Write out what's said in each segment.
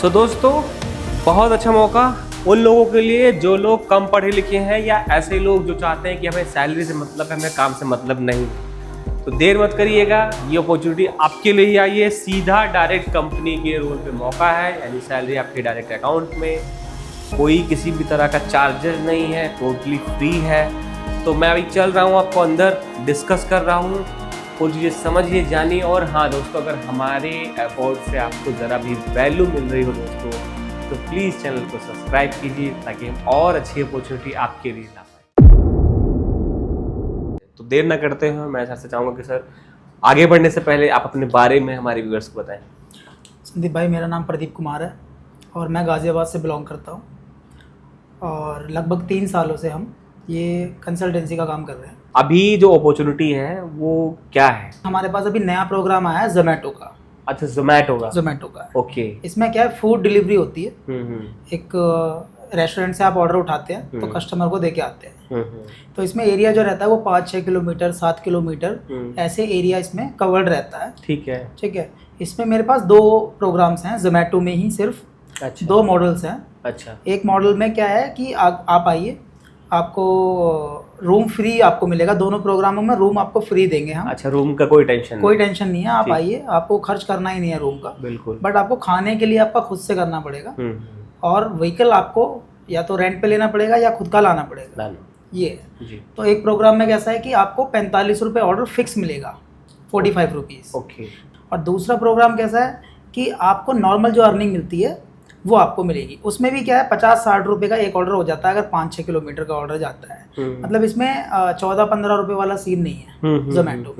सो दोस्तों, बहुत अच्छा मौका उन लोगों के लिए जो लोग कम पढ़े लिखे हैं या ऐसे लोग जो चाहते हैं कि हमें सैलरी से मतलब है, हमें काम से मतलब नहीं। तो देर मत करिएगा, ये अपॉर्चुनिटी आपके लिए ही आई है। सीधा डायरेक्ट कंपनी के रोल पे मौका है, यानी सैलरी आपके डायरेक्ट अकाउंट में, कोई किसी भी तरह का चार्जेस नहीं है, टोटली फ्री है। तो मैं अभी चल रहा हूँ, आपको अंदर डिस्कस कर रहा हूँ, वो चीज़ें समझिए, जानिए। और हाँ दोस्तों, अगर हमारे एफर्ट से आपको ज़रा भी वैल्यू मिल रही हो दोस्तों, तो प्लीज़ चैनल को सब्सक्राइब कीजिए ताकि हम और अच्छी अपॉर्चुनिटी आपके लिए ला पाए। तो देर ना करते हुए मैं सर से चाहूँगा कि सर आगे बढ़ने से पहले आप अपने बारे में हमारे व्यूअर्स को बताएं। संदीप भाई, मेरा नाम प्रदीप कुमार है और मैं गाज़ियाबाद से बिलोंग करता हूँ और लगभग 3 सालों से हम ये कंसल्टेंसी का काम कर रहे हैं। अभी जो अपॉर्चुनिटी है वो क्या है? हमारे पास अभी नया प्रोग्राम आया है जोमेटो का। अच्छा, जोमेटो का। ओके। इसमें क्या है, फूड डिलीवरी होती है। एक रेस्टोरेंट से आप ऑर्डर उठाते हैं तो कस्टमर को देके आते हैं। तो इसमें एरिया जो रहता है वो 5-6 किलोमीटर 7 किलोमीटर ऐसे एरिया इसमें कवर्ड रहता है। ठीक है। इसमें मेरे पास 2 प्रोग्राम्स हैं जोमेटो में ही सिर्फ। अच्छा। 2 मॉडल्स हैं। अच्छा। एक मॉडल में क्या है कि आप आइए, आपको रूम फ्री आपको मिलेगा। दोनों प्रोग्रामों में रूम आपको फ्री देंगे हम। अच्छा, रूम का कोई टेंशन नहीं है। आप आइए, आपको खर्च करना ही नहीं है रूम का, बिल्कुल। बट आपको खाने के लिए आपका खुद से करना पड़ेगा। और व्हीकल आपको या तो रेंट पे लेना पड़ेगा या खुद का लाना पड़ेगा। ये है। तो एक प्रोग्राम में कैसा है कि आपको 45 रुपये ऑर्डर फिक्स मिलेगा, 45 रुपीज़। ओके। और दूसरा प्रोग्राम कैसा है कि आपको नॉर्मल जो अर्निंग मिलती है वो आपको मिलेगी। उसमें भी क्या है, 50-60 रुपये का एक ऑर्डर हो जाता है अगर 5-6 किलोमीटर का ऑर्डर जाता है। मतलब इसमें 14-15 रुपये वाला सीन नहीं है जोमेटो।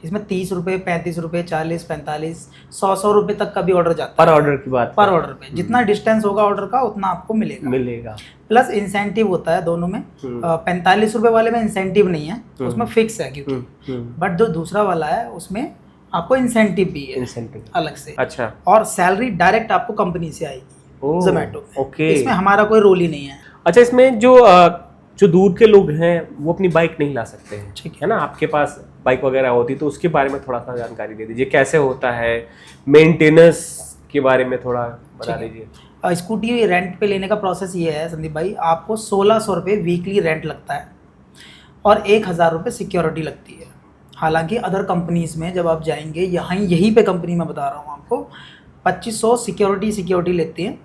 इसमें 30 रुपये, 35 रुपये, 40, 45, 100 रुपये तक का भी ऑर्डर जाता है। पर ऑर्डर की बात, पर ऑर्डर पे जितना डिस्टेंस होगा ऑर्डर का उतना आपको मिलेगा। प्लस इंसेंटिव होता है दोनों में। 45 रुपये वाले में इंसेंटिव नहीं है, उसमें फिक्स है क्योंकि। बट जो दूसरा वाला है उसमें आपको इंसेंटिव भी है, इंसेंटिव अलग से। अच्छा। और सैलरी डायरेक्ट आपको कंपनी से आएगी जोमेटो में। ओके। इसमें हमारा कोई रोल ही नहीं है। अच्छा, इसमें जो दूर के लोग हैं वो अपनी बाइक नहीं ला सकते हैं, ठीक है ना? आपके पास बाइक वगैरह होती तो उसके बारे में थोड़ा सा जानकारी दे दीजिए, कैसे होता है, मेंटेनेंस के बारे में थोड़ा बता दीजिए। स्कूटी रेंट पे लेने का प्रोसेस ये है संदीप भाई, आपको 1600 रुपये वीकली रेंट लगता है और 1000 रुपये सिक्योरिटी लगती है। हालांकि अदर कंपनीज में जब आप जाएंगे, यहीं पे कंपनी में बता रहा हूँ आपको, 2500 सिक्योरिटी लेती हैं।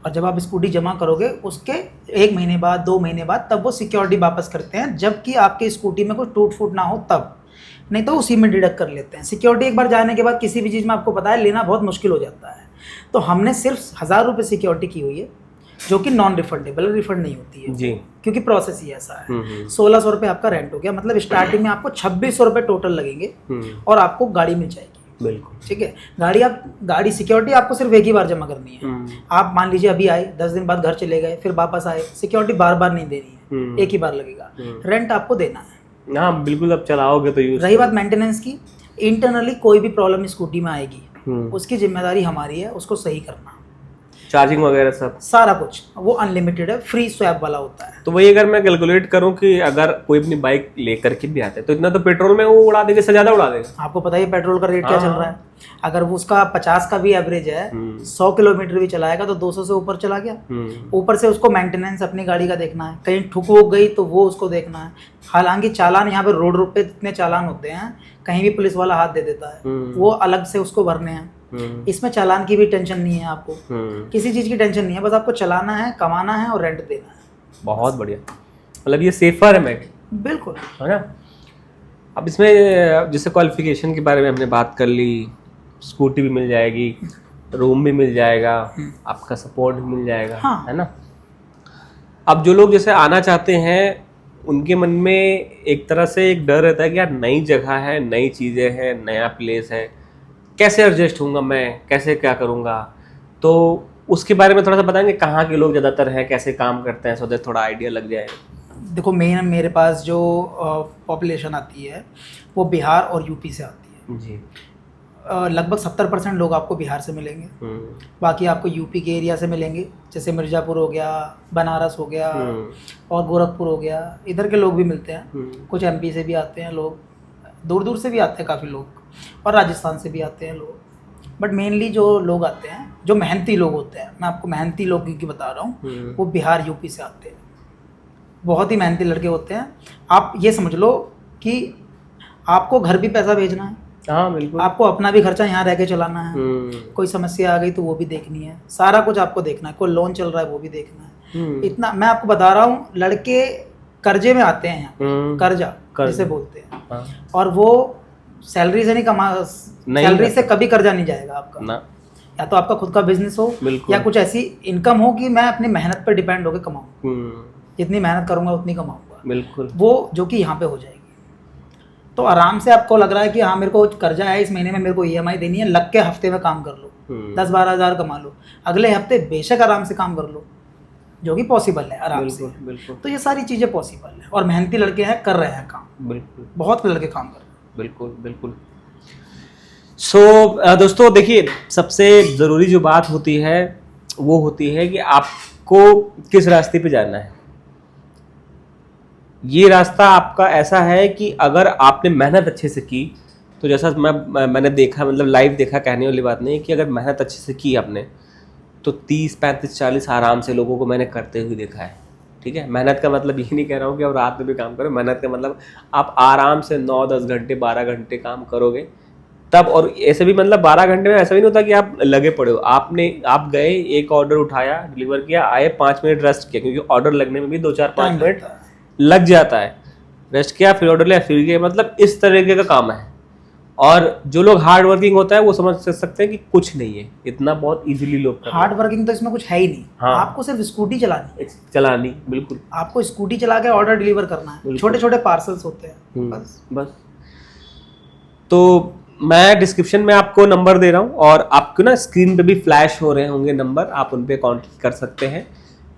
और जब आप स्कूटी जमा करोगे उसके 1 महीने बाद 2 महीने बाद तब वो सिक्योरिटी वापस करते हैं, जबकि आपके स्कूटी में कोई टूट फूट ना हो तब, नहीं तो उसी में डिडक्ट कर लेते हैं। सिक्योरिटी एक बार जाने के बाद किसी भी चीज़ में आपको पता है लेना बहुत मुश्किल हो जाता है। तो हमने सिर्फ 1000 रुपये सिक्योरिटी की हुई है, जो कि नॉन रिफंडेबल, रिफंड नहीं होती है जी, क्योंकि प्रोसेस ही ऐसा है। 1600 रुपये आपका रेंट हो गया, मतलब स्टार्टिंग में आपको 2600 रुपये टोटल लगेंगे और आपको गाड़ी मिल जाएगी। बिल्कुल ठीक है। गाड़ी सिक्योरिटी आपको सिर्फ एक ही बार जमा करनी है। आप मान लीजिए अभी आए, 10 दिन बाद घर चले गए, फिर वापस आए, सिक्योरिटी बार बार नहीं देनी है, एक ही बार लगेगा। रेंट आपको देना है। हाँ बिल्कुल, अब चलाओगे तो यूज। रही बात मेंटेनेंस की, इंटरनली कोई भी प्रॉब्लम स्कूटी में आएगी, उसकी जिम्मेदारी हमारी है उसको सही करना। चार्जिंग वगैरह सब सारा कुछ वो अनलिमिटेड है, फ्री स्वैप वाला होता है। तो वही अगर मैं कैलकुलेट करूं कि अगर कोई अपनी बाइक लेकर के भी आता है तो इतना तो पेट्रोल में वो उड़ा देगा, से ज्यादा उड़ा देगा। आपको पता ही है पेट्रोल का रेट क्या चल रहा है। अगर वो उसका 50 का भी एवरेज है, 100 किलोमीटर भी चलाएगा तो 200 से ऊपर चला गया। ऊपर से उसको मेंटेनेंस अपनी गाड़ी का देखना है, कहीं ठुक वुक गई तो वो उसको देखना है। हालांकि चालान यहाँ पे रोड पे इतने चालान होते हैं, कहीं भी पुलिस वाला हाथ दे देता है, वो अलग से उसको भरने हैं। इसमें चालान की भी टेंशन नहीं है आपको, किसी चीज की टेंशन नहीं है, बस आपको चलाना है, कमाना है और रेंट देना है। बहुत बढ़िया, मतलब ये सेफर है। मैं बिल्कुल, है ना। अब इसमें जैसे क्वालिफिकेशन के बारे में हमने बात कर ली, स्कूटी भी मिल जाएगी, रूम भी मिल जाएगा, आपका सपोर्ट भी मिल जाएगा। हाँ। है ना। अब जो लोग जैसे आना चाहते हैं उनके मन में एक तरह से एक डर रहता है कि यार नई जगह है, नई चीज़ें हैं, नया प्लेस है, कैसे एडजस्ट होऊंगा मैं, कैसे क्या करूंगा। तो उसके बारे में थोड़ा सा बताएंगे, कहाँ के लोग ज़्यादातर हैं, कैसे काम करते हैं, सो दैट थोड़ा आइडिया लग जाए। देखो, मेरे पास जो पॉपुलेशन आती है वो बिहार और यूपी से आती है जी। लगभग 70% लोग आपको बिहार से मिलेंगे, बाकी आपको यूपी के एरिया से मिलेंगे, जैसे मिर्ज़ापुर हो गया, बनारस हो गया और गोरखपुर हो गया। इधर के लोग भी मिलते हैं, कुछ एमपी से भी आते हैं लोग, दूर दूर से भी आते हैं काफ़ी लोग, और राजस्थान से भी आते हैं लोग। बट मेनली जो लोग आते हैं, जो मेहनती लोग होते हैं, मैं आपको मेहनती लोगों की बता रहा हूँ, वो बिहार यूपी से आते हैं। बहुत ही मेहनती लड़के होते हैं। आप ये समझ लो कि आपको घर भी पैसा भेजना है, हाँ बिल्कुल, आपको अपना भी खर्चा यहाँ रह के चलाना है, कोई समस्या आ गई तो वो भी देखनी है, सारा कुछ आपको देखना है, कोई लोन चल रहा है वो भी देखना है। इतना मैं आपको बता रहा हूँ, लड़के कर्जे में आते हैं यहाँ, कर्जा जिसे बोलते हैं। हाँ। और वो सैलरी से नहीं कमा, सैलरी से कभी कर्जा नहीं जाएगा आपका ना। या तो आपका खुद का बिजनेस हो या कुछ ऐसी इनकम हो कि मैं अपनी मेहनत पर डिपेंड होकर कमाऊँ, जितनी मेहनत करूंगा उतनी कमाऊंगा, बिल्कुल, वो जो कि यहाँ पे हो जाएगी। तो आराम से आपको लग रहा है कि हाँ मेरे को कर्जा है, इस महीने में मेरे को EMI देनी है, लग के हफ्ते में काम कर लो, 10-12 हज़ार कमा लो, अगले हफ्ते बेशक आराम से काम कर लो, जो कि पॉसिबल है आराम से। बिल्कुल। तो ये सारी चीज़ें पॉसिबल है और मेहनती लड़के हैं, कर रहे हैं काम, बिल्कुल, बहुत लड़के काम कर रहे हैं। बिल्कुल बिल्कुल। दोस्तों देखिए, सबसे ज़रूरी जो बात होती है वो होती है कि आपको किस रास्ते पे जाना है। ये रास्ता आपका ऐसा है कि अगर आपने मेहनत अच्छे से की, तो जैसा मैंने देखा, मतलब लाइव देखा, कहने वाली बात नहीं है, कि अगर मेहनत अच्छे से की आपने तो 30, 35, 40 आराम से लोगों को मैंने करते हुए देखा है। ठीक है, मेहनत का मतलब ये नहीं कह रहा हूँ कि आप रात में भी काम करो, मेहनत का मतलब आप आराम से 9-10 घंटे 12 घंटे काम करोगे तब। और ऐसे भी मतलब 12 घंटे में ऐसा भी नहीं होता कि आप लगे पड़े हो, आप गए, एक ऑर्डर उठाया, डिलीवर किया, आए, 5 मिनट रेस्ट किया, क्योंकि ऑर्डर लगने में भी 2-4-5 मिनट लग जाता है, रेस्ट किया, फिर ऑर्डर लिया, फिर गए, मतलब इस तरीके का काम है। और जो लोग हार्ड वर्किंग होता है वो समझ सकते हैं कि कुछ नहीं है, इतना बहुत इजीली लोग करते हैं। हार्ड वर्किंग तो इसमें कुछ है ही नहीं। हाँ। आपको सिर्फ स्कूटी चलानी, बिल्कुल, आपको स्कूटी चला के ऑर्डर डिलीवर करना है, छोटे छोटे पार्सल्स होते हैं, बस। तो मैं डिस्क्रिप्शन में आपको नंबर दे रहा हूँ, और आपको ना स्क्रीन पे भी फ्लैश हो रहे होंगे नंबर, आप उन पे कांटेक्ट कर सकते हैं।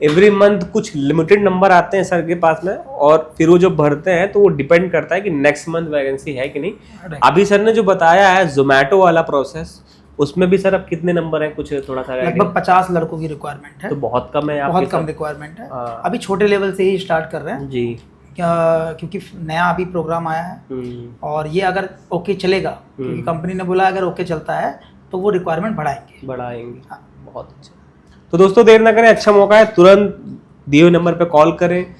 एवरी मंथ कुछ लिमिटेड नंबर आते हैं सर के पास में, और फिर वो जो भरते हैं तो वो डिपेंड करता है कि नेक्स्ट मंथ वैकेंसी है कि नहीं। अभी सर ने जो बताया है जोमेटो वाला प्रोसेस, उसमें भी सर अब कितने नंबर हैं, कुछ थोड़ा सा? लगभग 50 लड़कों की रिक्वायरमेंट है। तो बहुत कम है, बहुत कम रिक्वायरमेंट है। अभी छोटे लेवल से ही स्टार्ट कर रहे हैं जी, क्योंकि नया अभी प्रोग्राम आया है, और ये अगर ओके चलेगा, क्योंकि कंपनी ने बोला अगर ओके चलता है तो वो रिक्वायरमेंट बढ़ाएंगे। हाँ। बहुत अच्छा। तो दोस्तों देर ना करें, अच्छा मौका है, तुरंत दिए हुए नंबर पे कॉल करें।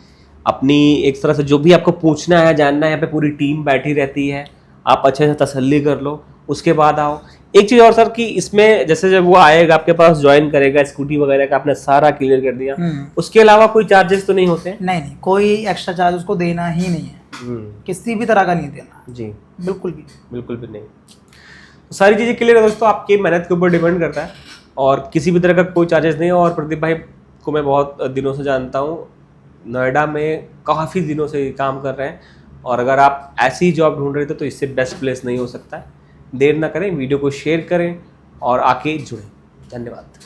अपनी एक तरह से जो भी आपको पूछना है, जानना है, यहाँ पे पूरी टीम बैठी रहती है, आप अच्छे से तसल्ली कर लो, उसके बाद आओ। एक चीज़ और सर कि इसमें जैसे जब वो आएगा आपके पास, ज्वाइन करेगा, स्कूटी वगैरह का आपने सारा क्लियर कर दिया, उसके अलावा कोई चार्जेस तो नहीं होते? नहीं, कोई एक्स्ट्रा चार्ज उसको देना ही नहीं है, किसी भी तरह का नहीं देना जी, बिल्कुल भी नहीं। तो सारी चीज़ें क्लियर है दोस्तों, आपकी मेहनत के ऊपर डिपेंड करता है, और किसी भी तरह का कोई चार्जेस नहीं है। और प्रदीप भाई को मैं बहुत दिनों से जानता हूँ, नोएडा में काफ़ी दिनों से काम कर रहे हैं, और अगर आप ऐसी जॉब ढूंढ रहे थे तो इससे बेस्ट प्लेस नहीं हो सकता है। देर ना करें, वीडियो को शेयर करें और आके जुड़ें। धन्यवाद।